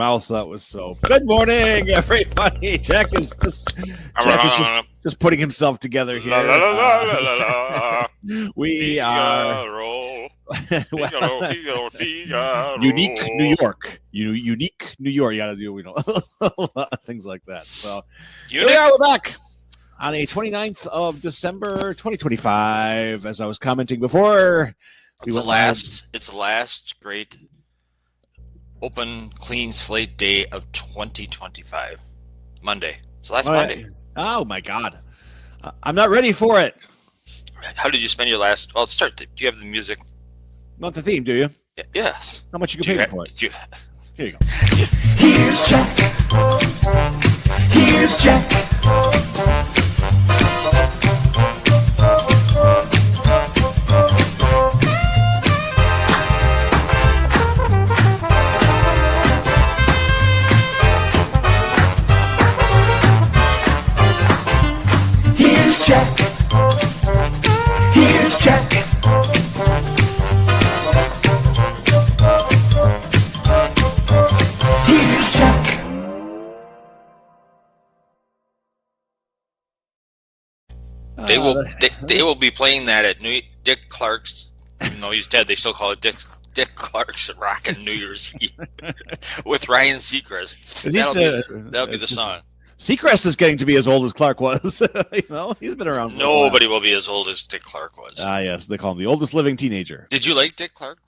mouse that was so. Good morning, everybody. Jack is just putting himself together here. We are unique New York. Unique New York. You got to do things like that. So here we are. We're back on a 29th of December 2025. As I was commenting before, it's the last great open, clean slate day of 2025. Monday. It's the last Monday. Oh, my God. I'm not ready for it. How did you spend your last... Well, start. Do you have the music? Not the theme, do you? Yes. How much you can pay for it? Here you go. Here's Jack. Here's Jack. Jack. Here's Jack. Here's Jack. They will be playing that at Dick Clark's. Even though he's dead, they still call it Dick Clark's Rockin' New Year's Eve with Ryan Seacrest. That'll be the song. Seacrest is getting to be as old as Clark was. He's been around. Nobody will be as old as Dick Clark was. Yes, they call him the oldest living teenager. Did you like Dick Clark?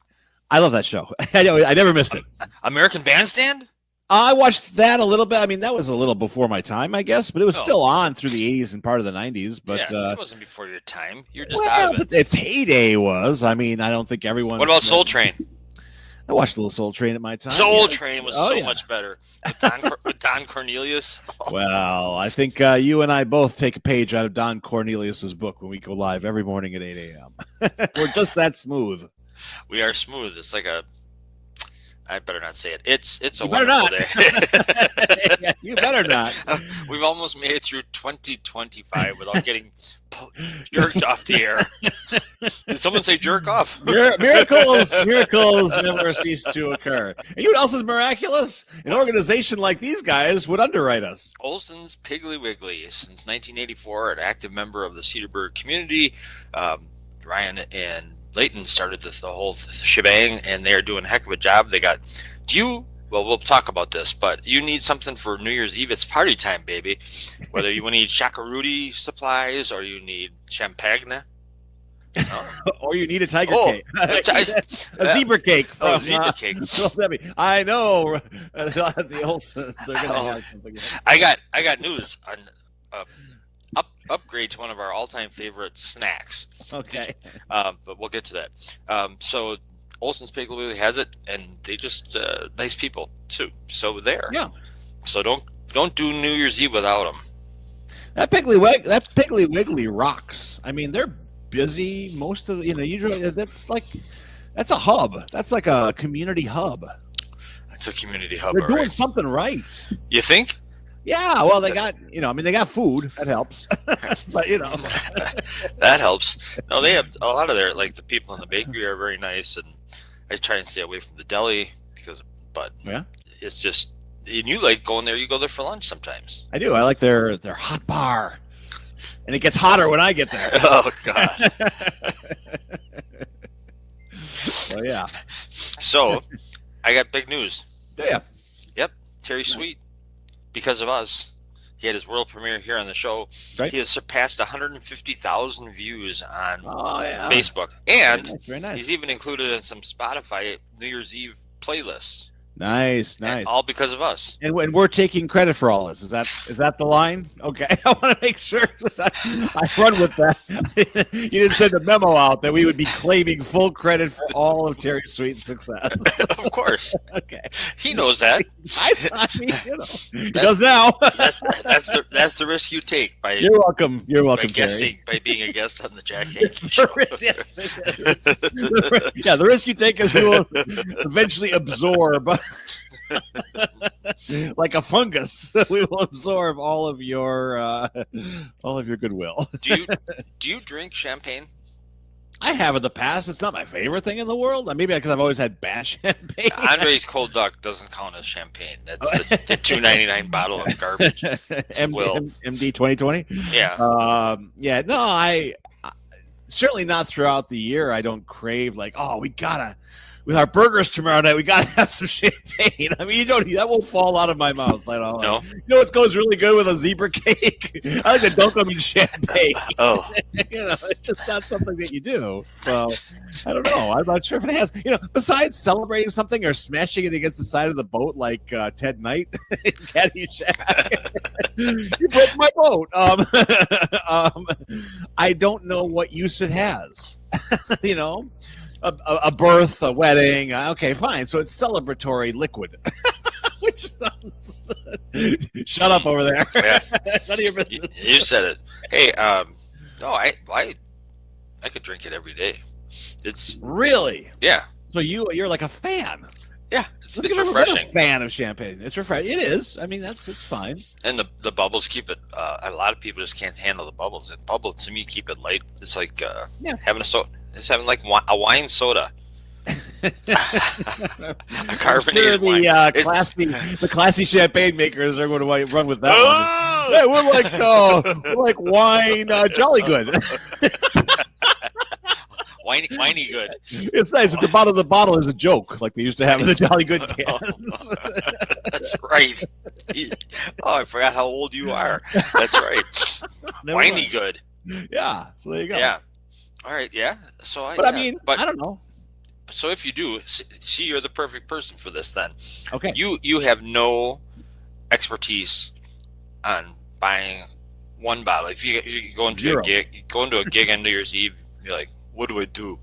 I love that show. I never missed it. American Bandstand? I watched that a little bit. I mean, that was a little before my time, I guess, but it was still on through the 80s and part of the 90s. But it wasn't before your time. You're just out of it. Its heyday was. I mean, I don't think everyone. What about Soul Train? I watched a little Soul Train at my time. Soul Train was much better. With Don Cornelius. Well, I think you and I both take a page out of Don Cornelius's book when we go live every morning at 8 a.m. We're just that smooth. We are smooth. It's like a... I better not say it. It's a wonderful day. Yeah, you better not. We've almost made it through 2025 without getting jerked off the air. Did someone say jerk off? Miracles never cease to occur. And you know what else is miraculous? An organization like these guys would underwrite us. Olson's Piggly Wiggly. Since 1984, an active member of the Cedarburg community. Ryan and Leighton started the whole shebang, and they're doing a heck of a job. We'll talk about this, but you need something for New Year's Eve. It's party time, baby. Whether you need Shakarooty supplies or you need champagne. Or you need a tiger cake. A zebra cake. Zebra cake. I know. The Olsons, they're going to have something. I got news on upgrade to one of our all-time favorite snacks. Okay. But we'll get to that. So Olson's Piggly Wiggly has it, and they just nice people too. So there. Yeah. So don't do New Year's Eve without them. That Piggly Wiggly rocks. I mean, they're busy most of usually that's a hub. That's like a community hub. That's a community hub. They're doing something right. You think? Yeah, well, they got, they got food. That helps. But, that helps. No, they have a lot of the people in the bakery are very nice, and I try and stay away from the deli it's just, and you like going there, you go there for lunch sometimes. I do. I like their hot bar, and it gets hotter when I get there. Oh, God. Well, yeah. So, I got big news. Yeah. Yep. Terry Sweet. Because of us, he had his world premiere here on the show. Right. He has surpassed 150,000 views on Facebook. And very nice. He's even included in some Spotify New Year's Eve playlists. Nice. All because of us. And we're taking credit for all this. Is that the line? Okay. I want to make sure that I run with that. You didn't send a memo out that we would be claiming full credit for all of Terry Sweet's success. Of course. Okay. He knows that. I mean, he does now. That's the risk you take by. You're welcome. You're welcome, Terry. By being a guest on the Jack Henke Show. The risk you take is you will eventually absorb. Like a fungus, we will absorb all of your goodwill. Do you drink champagne? I have in the past. It's not my favorite thing in the world. Maybe because I've always had bad champagne. Andre's Cold Duck doesn't count as champagne. That's the $2.99 bottle of garbage. MD 2020. Yeah. Yeah. No, I certainly not throughout the year. I don't crave like, oh, we gotta. With our burgers tomorrow night, we gotta have some champagne. I mean, that won't fall out of my mouth. I don't know. No. You know what goes really good with a zebra cake? I like to dunk them in champagne. Oh. It's just not something that you do. So I don't know. I'm not sure if it has. Besides celebrating something or smashing it against the side of the boat like Ted Knight in Caddyshack. You broke my boat. I don't know what use it has. A birth, a wedding. Okay, fine. So it's celebratory liquid. Which sounds... Shut up over there. Yeah. None of your business. You said it. Hey, no, I could drink it every day. It's really, yeah. So you're like a fan. Yeah, it's I've never refreshing. been a fan of champagne. It's refreshing. It is. I mean, it's fine. And the bubbles keep it. A lot of people just can't handle the bubbles. And bubble to me keep it light. It's like having a soda. It's having like a wine soda. A carbonated wine. The classy champagne makers are going to run with that one. Hey, we're like wine Jolly Good. Whiny good. It's nice. At the bottom of the bottle is a joke, like they used to have in the Jolly Good cans. That's right. Oh, I forgot how old you are. That's right. Whiny good. Yeah. So there you go. Yeah. All right. Yeah. So I don't know. So if you do, see, you're the perfect person for this. Then, okay. You have no expertise on buying one bottle. If you go into a gig, on New Year's Eve, you're like, what do I do?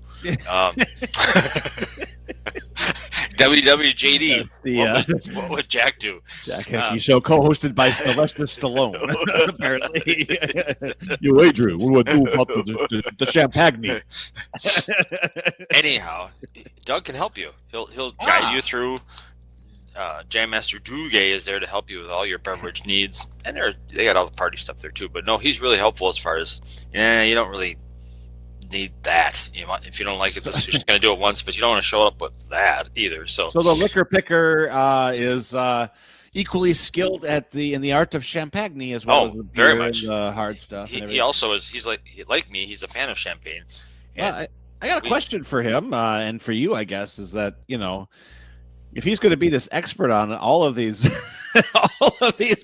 WWJD. What would Jack do? Jack Henke Show, co-hosted by Sylvester Stallone. Apparently, you, Adrian. What do I do about the champagne? Anyhow, Doug can help you. He'll guide you through. Jam Master Duguay is there to help you with all your beverage needs, and they got all the party stuff there too. But no, he's really helpful as far as you don't really need that. If you don't like it, you're just going to do it once, but you don't want to show up with that either. So the liquor picker is equally skilled in the art of champagne as well as the beer very much. And the hard stuff. He also is. He's like me. He's a fan of champagne. I got a question for him and for you, I guess, is that if he's going to be this expert on all of these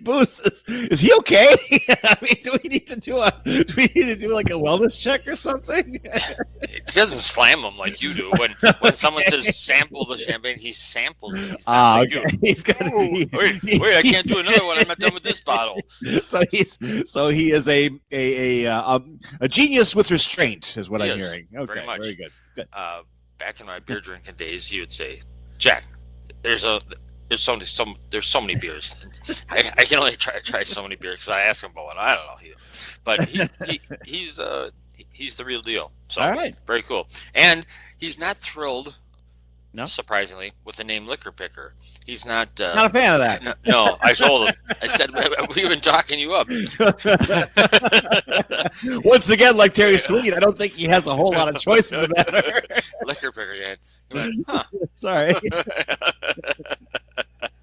booths, is he okay? I mean, do we need to do like a wellness check or something? It doesn't slam him like you do. When someone says sample the champagne, he samples it. Okay. He's got. Wait! I can't do another one. I'm not done with this bottle. So he is a genius with restraint, is what I'm hearing. Okay, very much. Very good. Good. Back in my beer drinking days, he would say, "Jack, there's so many beers. I can only try so many beers because I ask him about one. I don't know, but he's the real deal. So all right, very cool. And he's not thrilled, no, surprisingly, with the name Liquor Picker. He's not a fan of that. No, I told him. I said we've been talking you up. Once again, like Terry Sweet, I don't think he has a whole lot of choice in the matter. Liquor Picker, yeah. He went, huh. Sorry.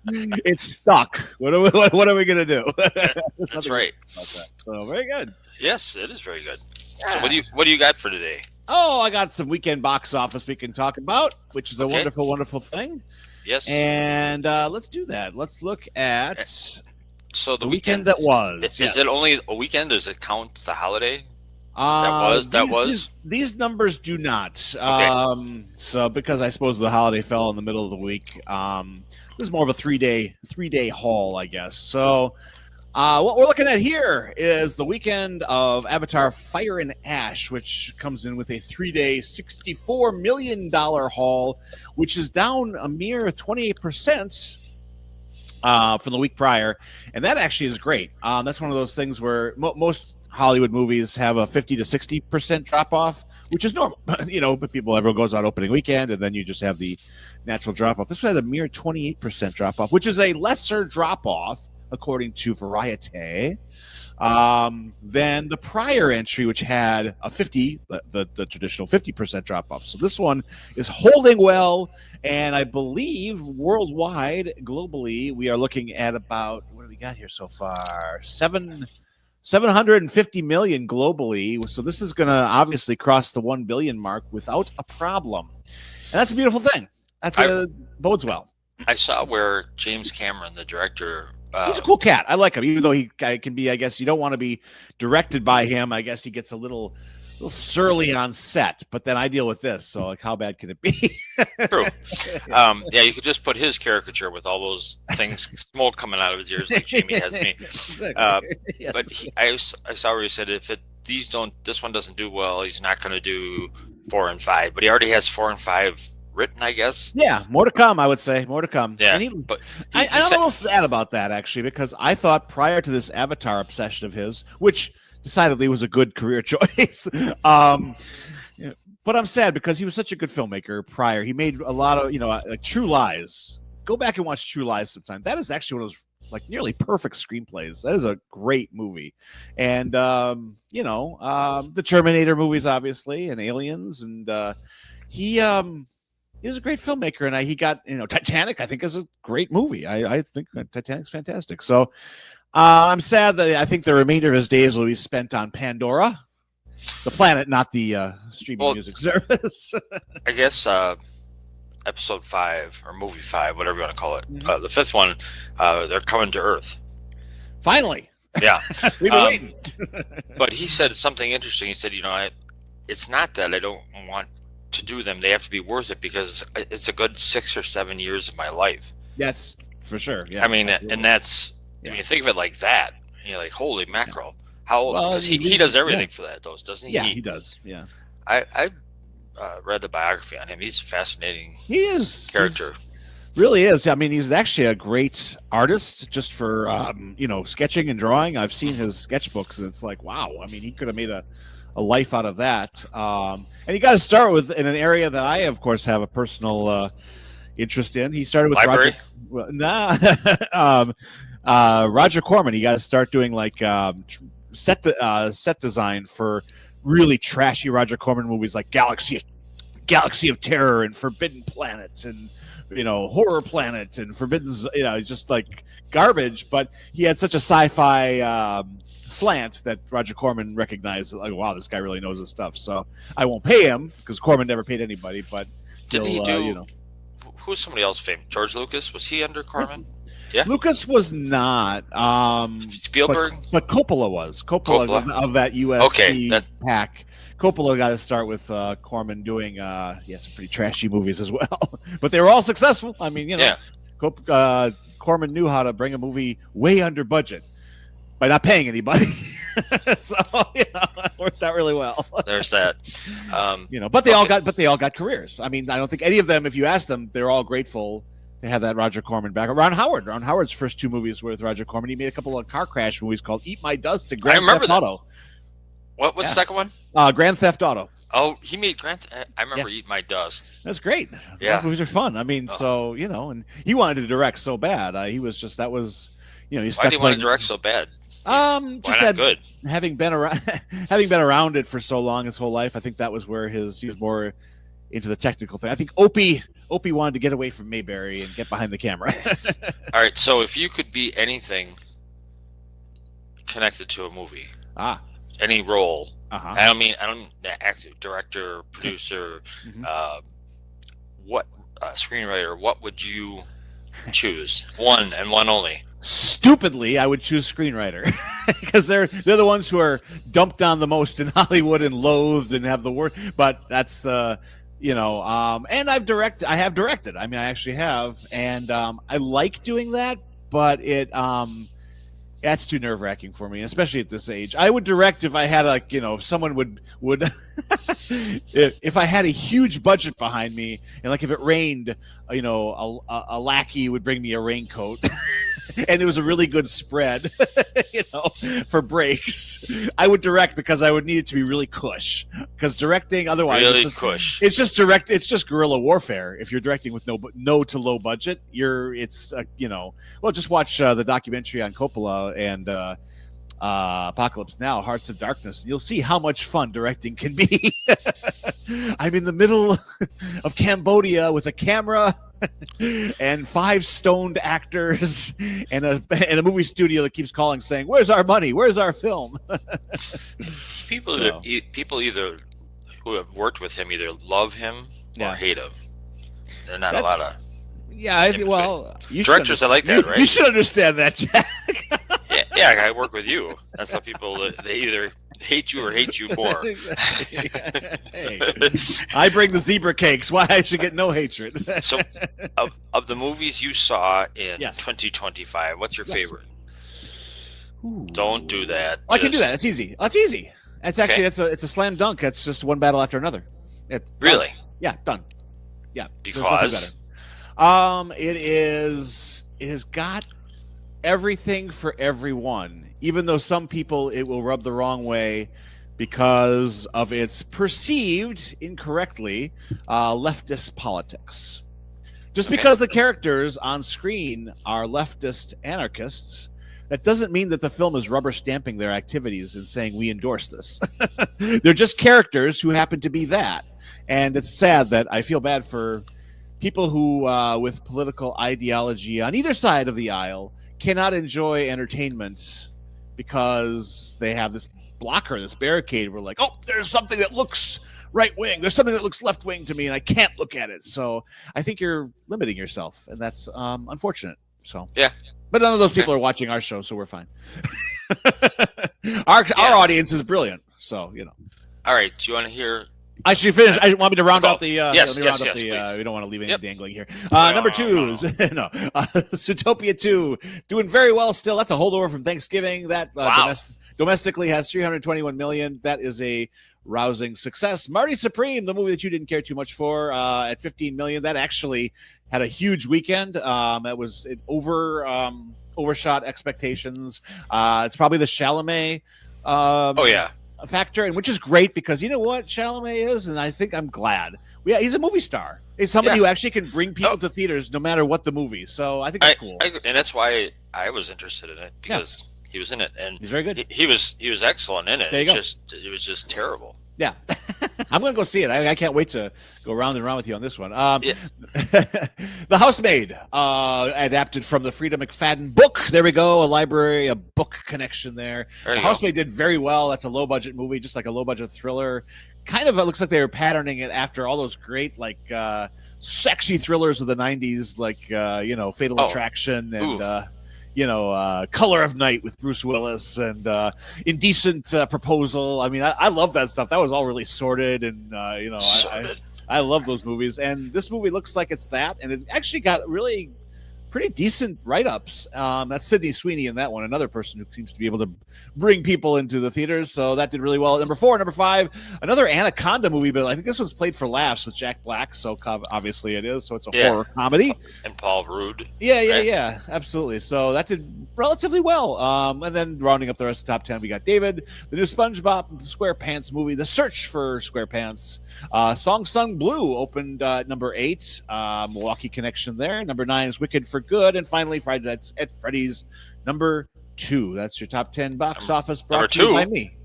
It's stuck. What are we gonna do? That's right. So very good. Yes, it is very good. Yeah. So what do you got for today? Oh, I got some weekend box office we can talk about, which is a wonderful, wonderful thing. Yes. And let's do that. Let's look at the weekend that was. Is it only a weekend? Does it count the holiday? That was. These numbers do not. Okay. So because I suppose the holiday fell in the middle of the week. This is more of a three day haul, I guess. So what we're looking at here is the weekend of Avatar: Fire and Ash, which comes in with a 3-day, $64 million haul, which is down a mere 28%. From the week prior, and that actually is great. That's one of those things where most Hollywood movies have a 50 to 60% drop off, which is normal. But everyone goes out opening weekend, and then you just have the natural drop off. This one has a mere 28% drop off, which is a lesser drop off. according to Variety, than the prior entry, which had a 50, the traditional 50% drop off. So this one is holding well, and I believe worldwide, globally, we are looking at about, what do we got here so far? 750 million globally. So this is going to obviously cross the 1 billion mark without a problem, and that's a beautiful thing. That's bodes well. I saw where James Cameron, the director, he's a cool cat. I like him, even though he can be, I guess you don't want to be directed by him. I guess he gets a little surly on set, but then I deal with this. So like, how bad can it be? True. Yeah, you could just put his caricature with all those things, smoke coming out of his ears like Jamie has me. Exactly. Yes. But I saw where he said this one doesn't do well, he's not going to do 4 and 5. But he already has 4 and 5 written, I guess. Yeah, more to come, I would say. More to come. Yeah, I'm a little sad about that, actually, because I thought prior to this Avatar obsession of his, which decidedly was a good career choice, but I'm sad because he was such a good filmmaker prior. He made a lot of, like True Lies. Go back and watch True Lies sometime. That is actually one of those like nearly perfect screenplays. That is a great movie. And, the Terminator movies, obviously, and Aliens, and he was a great filmmaker, and he got, Titanic, I think, is a great movie. I think Titanic's fantastic. So I'm sad that I think the remainder of his days will be spent on Pandora, the planet, not the streaming music service. I guess episode 5 or movie 5, whatever you want to call it, the 5th one, they're coming to Earth. Finally. Yeah. We've been waiting. But he said something interesting. He said, it's not that I don't want to do them, they have to be worth it because it's a good 6 or 7 years of my life. Yes, for sure. Yeah, I mean, absolutely. And that's when you think of it like that, and you're like, holy mackerel. How because he does everything for that, doesn't he? Yeah, he does. Yeah. I read the biography on him. He's a fascinating character. Really is. I mean, he's actually a great artist just for sketching and drawing. I've seen his sketchbooks, and it's like, wow. I mean, he could have made a life out of that. And you got to start with in an area that I, of course, have a personal interest in. He started with Library? Roger Corman. You got to start doing like set design for really trashy Roger Corman movies like Galaxy of Terror and Forbidden Planet and Horror Planet and Forbidden, just like garbage. But he had such a sci-fi slant that Roger Corman recognized, like, wow, this guy really knows his stuff. So I won't pay him because Corman never paid anybody. But didn't he do? Who's somebody else famous? George Lucas, was he under Corman? Yeah, Lucas was not. Spielberg, but Coppola was. Coppola. Of that USC pack. Coppola got to start with Corman doing some pretty trashy movies as well, but they were all successful. I mean, Corman knew how to bring a movie way under budget by not paying anybody. So it worked out really well. There's that. But they all got careers. I mean, I don't think any of them, if you ask them, they're all grateful to have that Roger Corman back. Ron Howard's first 2 movies were with Roger Corman. He made a couple of car crash movies called Eat My Dust and Grand Theft Auto. What was the second one? Grand Theft Auto. Oh, he made I remember Eat My Dust. That's great. Yeah, those movies are fun. I mean, and he wanted to direct so bad. He was just Why did he want to direct so bad? Just that good. Having been around it for so long, his whole life, I think that was where he was more into the technical thing. I think Opie wanted to get away from Mayberry and get behind the camera. All right, so if you could be anything connected to a movie, any role, I don't mean actor, director, producer, what screenwriter, what would you choose? One and one only. Stupidly, I would choose screenwriter because they're the ones who are dumped on the most in Hollywood and loathed and have the worst. But that's and I have directed. I mean, I actually have, and I like doing that, but that's too nerve-wracking for me, especially at this age. I would direct if I had if someone would if I had a huge budget behind me, and like if it rained, a lackey would bring me a raincoat. and it was a really good spread, for breaks, I would direct because I would need it to be really cush. Because directing, otherwise, Really it's cush. just direct. It's just guerrilla warfare. If you're directing with no to low budget, just watch the documentary on Coppola and Apocalypse Now, Hearts of Darkness, and you'll see how much fun directing can be. I'm in the middle of Cambodia with a camera and 5 stoned actors and a movie studio that keeps calling saying, "Where's our money? Where's our film?" People either who have worked with him either love him or hate him. There are not a lot of directors that like that, right? You should understand that, Jack. Yeah, I work with you. That's how people, they either hate you or hate you more. Hey, I bring the zebra cakes. Why I should get no hatred. So, of the movies you saw in 2025, what's your favorite? Ooh. Don't do that. I can do that. It's easy. It's easy. It's actually it's a slam dunk. It's just one battle after another. Really? Done. Yeah, done. Yeah. Because it has got everything for everyone, even though some people it will rub the wrong way because of its perceived incorrectly leftist politics. Just because the characters on screen are leftist anarchists, that doesn't mean that the film is rubber stamping their activities and saying we endorse this. They're just characters who happen to be that. And it's sad that I feel bad for people who with political ideology on either side of the aisle cannot enjoy entertainment because they have this blocker, this barricade. We're like, oh, there's something that looks right wing. There's something that looks left wing to me, and I can't look at it. So I think you're limiting yourself, and that's unfortunate. So yeah, but none of those people are watching our show, so we're fine. Our audience is brilliant, so All right, do you want to hear? I should finish. I want me to round out the. Yes, we don't want to leave anything dangling here. Number 2, Zootopia 2, doing very well still. That's a holdover from Thanksgiving. That domestically has 321 million. That is a rousing success. Marty Supreme, the movie that you didn't care too much for, at 15 million. That actually had a huge weekend. It overshot expectations. It's probably the Chalamet. Factor, and which is great because you know what Chalamet is, and I think I'm glad. Yeah, he's a movie star. He's somebody who actually can bring people to theaters no matter what the movie. So I think that's cool. And that's why I was interested in it because he was in it, and he's very good. He was excellent in it. There you go. It was just terrible. Yeah. I'm going to go see it. I can't wait to go round and round with you on this one. The Housemaid, adapted from the Frida McFadden book. There we go. A book connection there. The Housemaid did very well. That's a low-budget movie, just like a low-budget thriller. Kind of, it looks like they were patterning it after all those great, sexy thrillers of the 90s, Fatal Attraction and... Color of Night with Bruce Willis and Indecent Proposal. I mean, I love that stuff. That was all really sordid and, I love those movies. And this movie looks like it's that. And it's actually got really pretty decent write-ups. That's Sydney Sweeney in that one, another person who seems to be able to bring people into the theaters. So that did really well. Number 4, number 5, another Anaconda movie, but I think this one's played for laughs with Jack Black. So obviously it is. So it's a horror comedy. And Paul Rudd. Yeah, absolutely. So that did relatively well. And then rounding up the rest of the top 10, we got David, the new SpongeBob SquarePants movie, The Search for SquarePants. Song Sung Blue opened number 8. Milwaukee connection there. Number 9 is Wicked for Good. And finally, Friday Nights at Freddy's, number 2. That's your top 10 box office brought to you by me.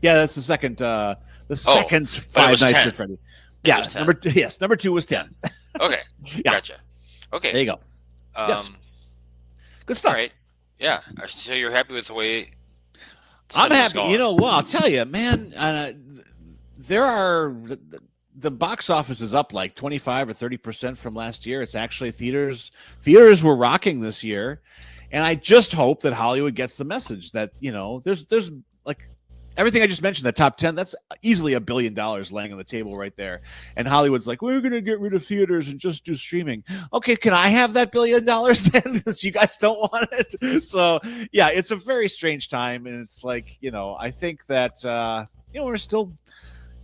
Yeah, that's the second. Second Five Nights at Freddy's. Yeah, number 2 was 10. Okay, gotcha. Okay, there you go. Yes, good stuff. All right. Yeah, so you're happy with the way I'm happy. Going. I'll tell you, man. There are the box office is up like 25 or 30% from last year. It's actually theaters were rocking this year, and I just hope that Hollywood gets the message that there's like everything I just mentioned. The top 10, that's easily $1 billion laying on the table right there, and Hollywood's like, we're gonna get rid of theaters and just do streaming. Okay, can I have that $1 billion then? Since you guys don't want it. So yeah, it's a very strange time, and it's like I think that we're still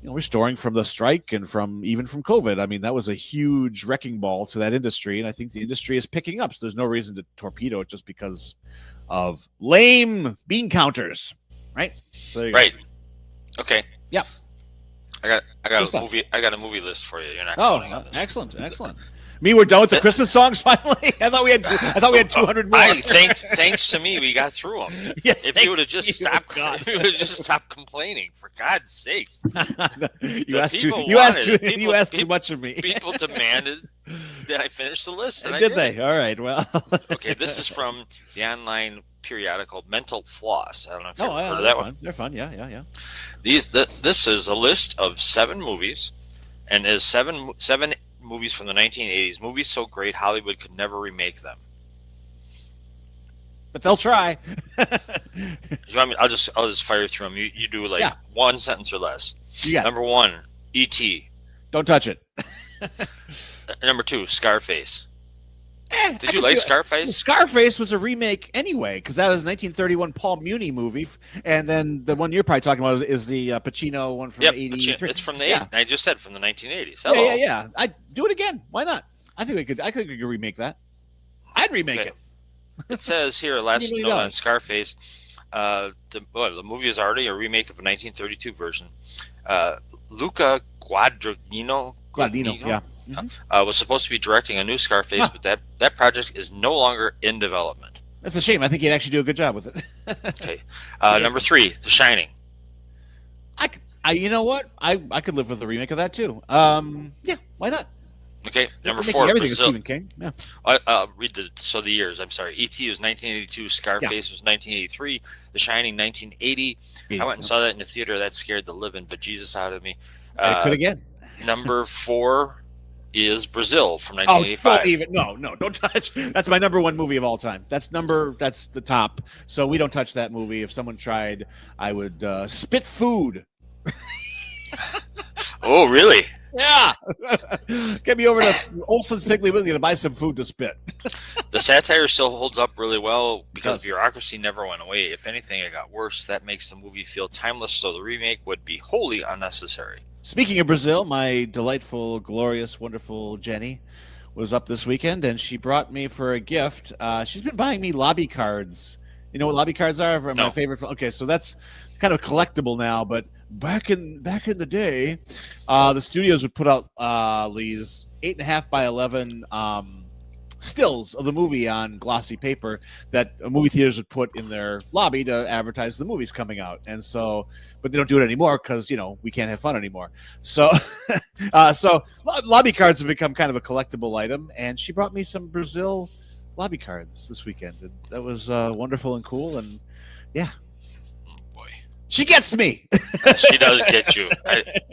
restoring from the strike and from COVID. I mean, that was a huge wrecking ball to that industry, and I think the industry is picking up. So there's no reason to torpedo it just because of lame bean counters, right? So right. Go. Okay. Yep. I got a movie. I got a movie list for you. You're not. Oh, excellent. We're done with the Christmas songs finally. I thought we had 200 more. Thanks to me, we got through them. Yes, if you would have just stopped, complaining, for God's sakes. You asked too much of me. People demanded that I finish the list, and did they? All right. Well. Okay, this is from the online periodical Mental Floss. I don't know if you've heard of that one. They're fun. Yeah. This is a list of 7 movies, and is seven movies from the 1980s. Movies so great Hollywood could never remake them. But they'll try. You want me? I'll just fire through them. You do one sentence or less. You got Number 1, E.T. Don't touch it. Number 2, Scarface. Did you like Scarface? Scarface was a remake anyway, because that was a 1931 Paul Muni movie, and then the one you're probably talking about is the Pacino one from 83. It's from the 80s. I just said from the 1980s. Yeah. I do it again. Why not? I think we could remake that. I'd remake it. It says here, last note on Scarface, the movie is already a remake of a 1932 version. Luca Guadagnino, yeah. Was supposed to be directing a new Scarface, but that project is no longer in development. That's a shame. I think he'd actually do a good job with it. Okay. Number 3, The Shining. You know what? I could live with a remake of that too. Yeah, why not? Okay. Number 4, everything Brazil. Stephen King. Yeah. I'll read the years. I'm sorry. E.T. was 1982. Scarface was 1983. The Shining 1980. I went and saw that in the theater. That scared the living bejesus out of me. It could again. Number 4 is Brazil from 1985. No, don't touch. That's my number 1 movie of all time. That's the top. So we don't touch that movie. If someone tried, I would spit food. Oh, really? Yeah. Get me over to Olson's Piggly Wiggly to buy some food to spit. The satire still holds up really well because bureaucracy never went away. If anything, it got worse. That makes the movie feel timeless, so the remake would be wholly unnecessary. Speaking of Brazil, my delightful, glorious, wonderful Jenny was up this weekend, and she brought me for a gift. She's been buying me lobby cards. You know what lobby cards are? My favorite. Okay, so that's kind of collectible now, but back in the day, the studios would put out these 8.5 by 11 stills of the movie on glossy paper that movie theaters would put in their lobby to advertise the movies coming out. And so, but they don't do it anymore because we can't have fun anymore. So, so lobby cards have become kind of a collectible item. And she brought me some Brazil lobby cards this weekend, and that was wonderful and cool. And yeah. She gets me. She does get you.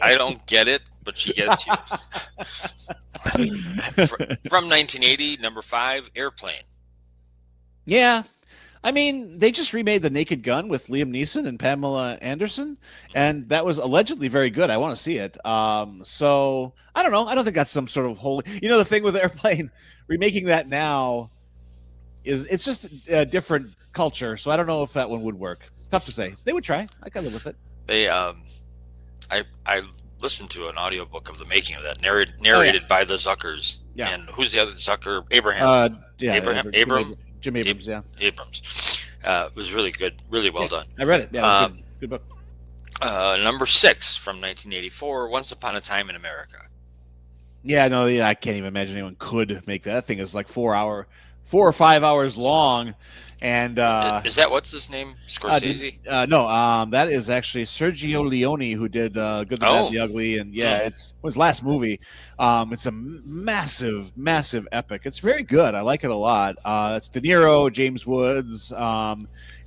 I don't get it, but she gets you. From 1980, number 5, Airplane. Yeah. I mean, they just remade The Naked Gun with Liam Neeson and Pamela Anderson, and that was allegedly very good. I want to see it. So, I don't know. I don't think that's some sort of holy... the thing with Airplane, remaking that now, it's just a different culture, so I don't know if that one would work. Tough to say. They would try. I can live with it. They, I listened to an audiobook of the making of that, narrated by the Zuckers. Yeah. And who's the other Zucker? Abraham. Jim Abrams. Yeah. Abrams. It was really good. Really well done. I read it. Yeah. Good book. Number 6 from 1984. Once Upon a Time in America. Yeah. No. Yeah. I can't even imagine anyone could make that. That thing is like 4 or 5 hours long. And is that what's his name? Scorsese? No, that is actually Sergio Leone, who did Good, the Bad, the Ugly, and it's his last movie. It's a massive, massive epic. It's very good. I like it a lot. It's De Niro, James Woods.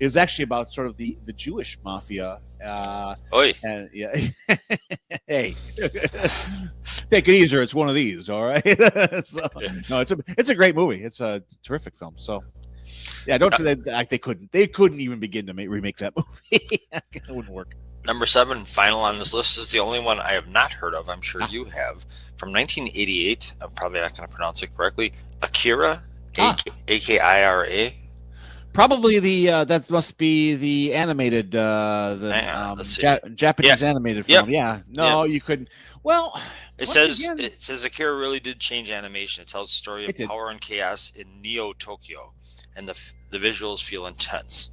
It's actually about sort of the Jewish mafia. And yeah, hey, take it easier. It's one of these, all right. No, it's a great movie. It's a terrific film. So. Yeah, don't say that they couldn't. They couldn't even begin to remake that movie. It wouldn't work. Number 7, final on this list, is the only one I have not heard of. I'm sure you have. From 1988, I'm probably not going to pronounce it correctly. Akira, Akira. Probably the that must be the animated Japanese animated film. Yeah. No, you couldn't. Well, it says Akira really did change animation. It tells the story of power and chaos in Neo Tokyo, and the visuals feel intense.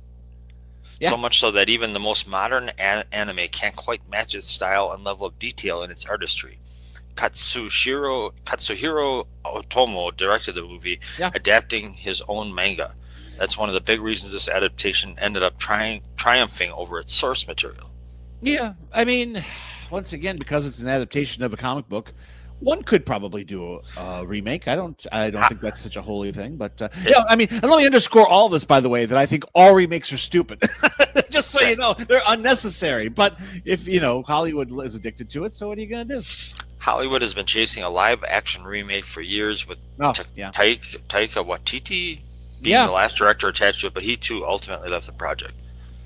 Yeah. So much so that even the most modern anime can't quite match its style and level of detail in its artistry. Katsuhiro Otomo directed the movie, adapting his own manga. That's one of the big reasons this adaptation ended up triumphing over its source material. Yeah, I mean, once again, because it's an adaptation of a comic book, one could probably do a remake. I don't think that's such a holy thing, but I mean, and let me underscore all this, by the way, that I think all remakes are stupid. Just so you know, they're unnecessary. But if Hollywood is addicted to it, so what are you going to do? Hollywood has been chasing a live-action remake for years with Taika Waititi being the last director attached to it, but he too ultimately left the project.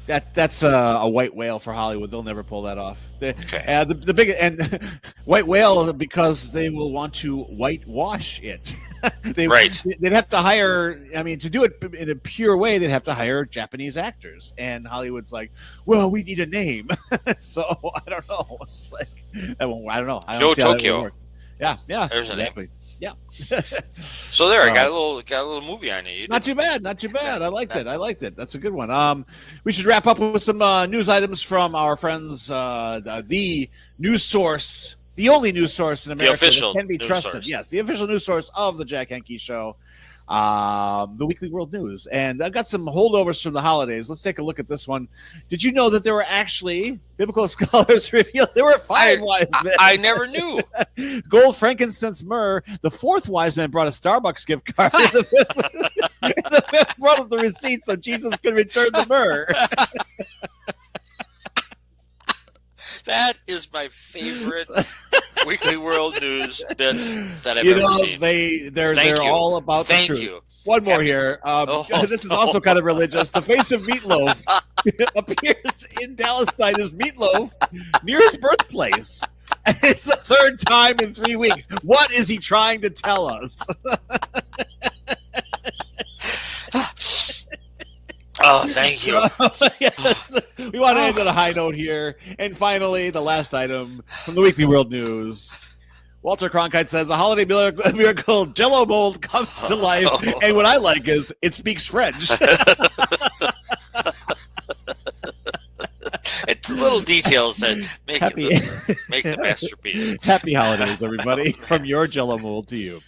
That's a white whale for Hollywood. They'll never pull that off. The big and white whale because they will want to whitewash it. They'd have to hire. I mean, to do it in a pure way, they'd have to hire Japanese actors. And Hollywood's like, well, we need a name. So I don't know. It's like I don't know. I don't see how Tokyo. That would work. Yeah. There's a name. Yeah. So there, I got a little movie on you. Not too bad. I liked it. That's a good one. We should wrap up with some news items from our friends, the news source, the only news source in America the official that can be trusted. Source. Yes, the official news source of the Jack Henke Show, the Weekly World News. And I've got some holdovers from the holidays. Let's take a look at this one. Did you know that there were actually biblical scholars revealed there were 5 wise men? I never knew. Gold, frankincense, myrrh. The 4th wise man brought a Starbucks gift card. The 5th brought up the receipt so Jesus could return the myrrh. That is my favorite Weekly World News bit that I've ever seen. They're all about the truth. You. One more here. This is also kind of religious. The face of Meatloaf appears in Dallas Diners Meatloaf near his birthplace. And it's the 3rd time in 3 weeks. What is he trying to tell us? Oh, thank you. Yes, we want to end on a high note here. And finally, the last item from the Weekly World News. Walter Cronkite says a holiday miracle Jell-O mold comes to life. And what I like is it speaks French. It's little details that make the masterpiece. Happy holidays, everybody, from your Jell-O mold to you.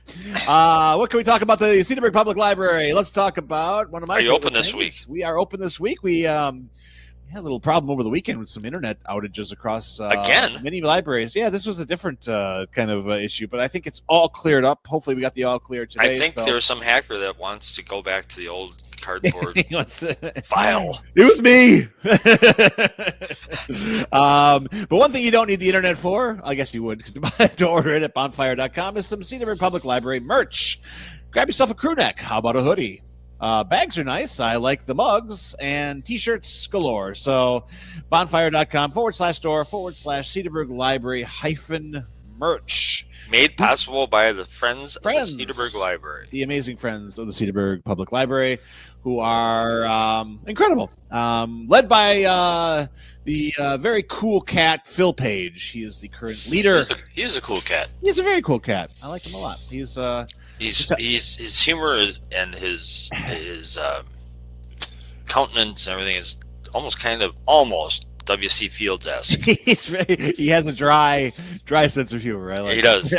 What can we talk about? The Cedarburg Public Library. Let's talk about one of my. Are you open this week? We are open this week. We had a little problem over the weekend with some internet outages across many libraries. Yeah, this was a different kind of issue, but I think it's all cleared up. Hopefully, we got the all clear today. I think there's some hacker that wants to go back to the old cardboard file. It was me. But one thing you don't need the internet for, I guess you would, to order it at bonfire.com, is some Cedarburg Public Library merch. Grab yourself a crew neck. How about a hoodie? Bags are nice. I like the mugs, and t-shirts galore. So bonfire.com/store/ Cedarburg Library -merch. Made possible by the friends of the Cedarburg Library. The amazing friends of the Cedarburg Public Library, who are incredible. Led by the very cool cat, Phil Page. He is the current leader. He is a cool cat. He's a very cool cat. I like him a lot. He's his humor and his countenance and everything is almost W.C. Fields-esque. He has a dry sense of humor. I like he does.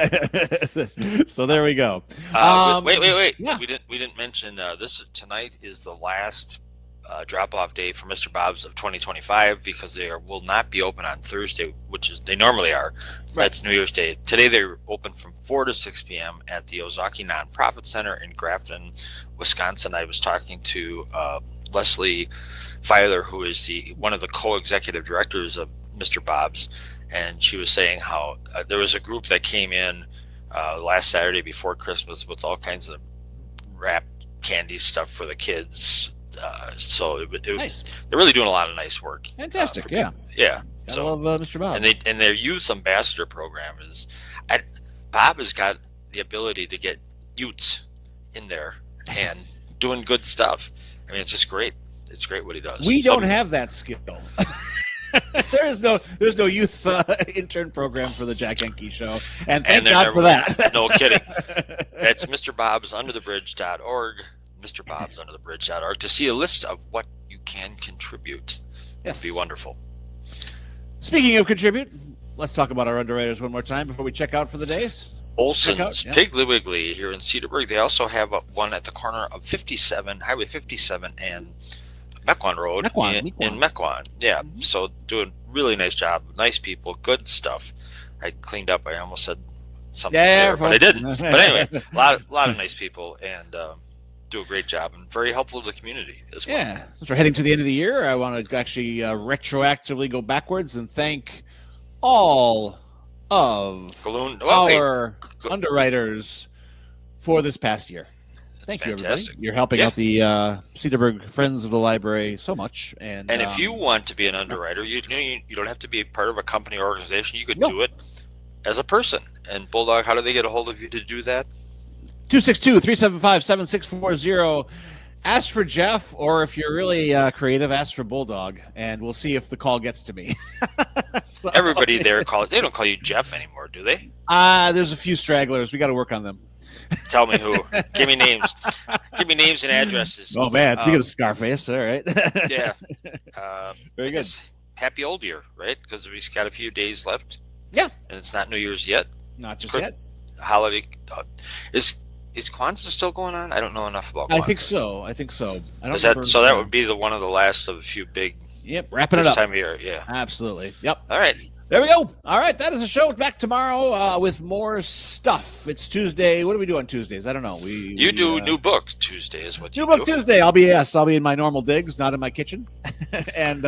So there we go. Wait. Yeah. We didn't mention tonight is the last drop-off day for Mr. Bob's of 2025 because they will not be open on Thursday, which is they normally are. Right. That's New Year's Day. Today they're open from 4 to 6 p.m. at the Ozaki Nonprofit Center in Grafton, Wisconsin. I was talking to Leslie Filer, who is one of the co-executive directors of Mr. Bob's, and she was saying how there was a group that came in last Saturday before Christmas with all kinds of wrapped candy stuff for the kids. So it nice. They're really doing a lot of nice work. Fantastic, yeah. I love Mr. Bob. And their youth ambassador program Bob has got the ability to get youths in there and doing good stuff. I mean, it's just great. It's great what he does. We don't have that skill. There's no youth intern program for the Jack Henke Show, and thank God for that. No kidding. That's MrBobsUnderTheBridge.org, MrBobsUnderTheBridge.org to see a list of what you can contribute. Yes, it'd be wonderful. Speaking of contribute, let's talk about our underwriters one more time before we check out for the days. Olson's Piggly Wiggly here in Cedarburg. They also have one at the corner of Highway 57 and Mequon Road in Mequon. Yeah, so doing really nice job. Nice people, good stuff. I cleaned up. I almost said something there, but I didn't. But anyway, a lot of nice people and do a great job and very helpful to the community as well. Yeah, since we're heading to the end of the year, I want to actually retroactively go backwards and thank all of our underwriters for this past year. Thank you, everybody. You're helping out the Cedarburg Friends of the Library so much. And if you want to be an underwriter, you don't have to be part of a company or organization. You could do it as a person. And Bulldog, how do they get a hold of you to do that? 262-375-7640. Ask for Jeff, or if you're really creative, ask for Bulldog, and we'll see if the call gets to me. So, everybody there they don't call you Jeff anymore, do they? There's a few stragglers. We got to work on them. Tell me who. Give me names. Give me names and addresses. Oh man, speaking of Scarface, all right. Yeah. Very good. Happy old year, right? Because we've got a few days left. Yeah. And it's not New Year's yet. Not just yet. Holiday. Is Kwanzaa still going on? I don't know enough about Kwanzaa. I think so. I don't so that would be one of the last of a few big. Yep, wrapping it up. This time of year, yeah. Absolutely. Yep. All right. There we go. All right, that is a show. Back tomorrow with more stuff. It's Tuesday. What do we do on Tuesdays? I don't know. We do New Book Tuesday is what you do. New Book Tuesday. I'll be in my normal digs, not in my kitchen. And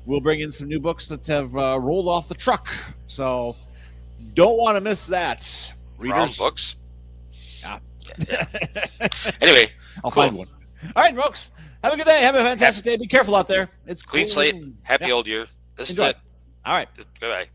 we'll bring in some new books that have rolled off the truck. So don't want to miss that. Readers. Brown books. Yeah. Anyway, I'll find one. All right, folks. Have a good day. Have a fantastic day. Be careful out there. It's clean slate. Happy old year. This is it. All right. Goodbye.